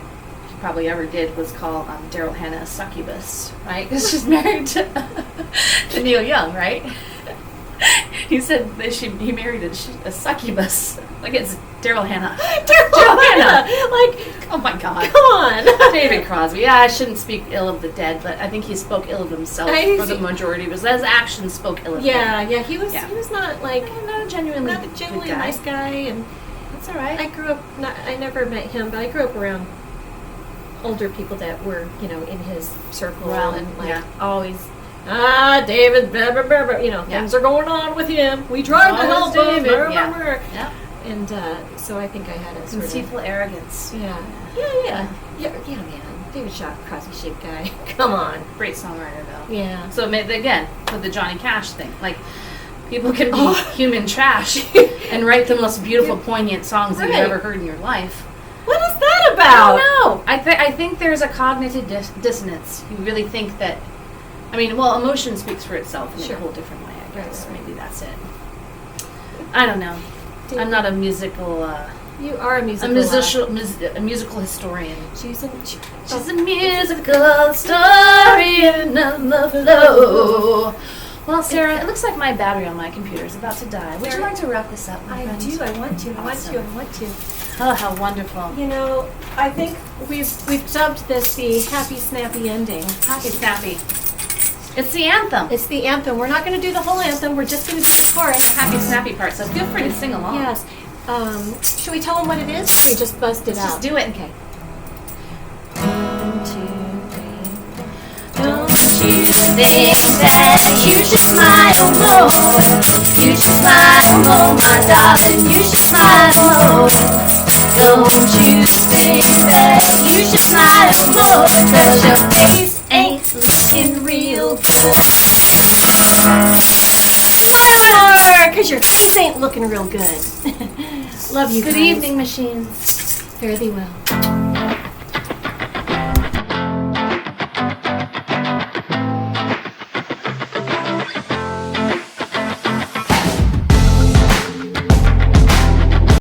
probably ever did was call Daryl Hannah a succubus, right? Because she's married to Neil Young, right? He said that he married a succubus. Like it's Daryl Hannah. Daryl Hannah! Like, oh my God. come on. David Crosby. Yeah, I shouldn't speak ill of the dead, but I think he spoke ill of himself for the majority of his actions spoke ill of him. Yeah, he was not like Not a genuinely not a genuinely good guy. nice guy, and That's all right. I never met him, but I grew up around older people that were, in his circle, Well, and like yeah. always, David, blah, blah, blah, blah, things are going on with him. We tried to help him, David, blah, blah, yeah. blah. Yeah. And so I think I had a sort Deceitful of arrogance. yeah, man. David Crosby shaped guy. Come on. Great songwriter, though. Yeah. So again, with the Johnny Cash thing, like people can be human trash and write the most beautiful, poignant songs that you've Right. ever heard in your life. What is that I about? don't know. I think there's a cognitive dissonance. You really think that. Emotion speaks for itself in Sure. a whole different way. I guess Right. maybe that's it. I don't know. I'm not a musical. You are a musical. A musical historian. She's a musical historian of the flow. Well, Sarah, it looks like my battery on my computer is about to die. Would you like to wrap this up, my I friend? do. I want to. Oh, how wonderful. I think we've dubbed this the happy snappy ending. Happy snappy. It's the anthem. It's the anthem. We're not going to do the whole anthem. We're just going to do the chorus. Happy snappy part. So feel free to sing along. Yes. Should we tell them what it is? Or should we just bust it Let's out? just do it. Okay. 1, 2, 3. Don't you think that you should smile more? You should smile more, my darling. You should smile more. Don't you think that you should smile more? Because your face ain't looking real good. Smile more, because your face ain't looking real good. Love you Good guys. evening, machines. Fare thee well.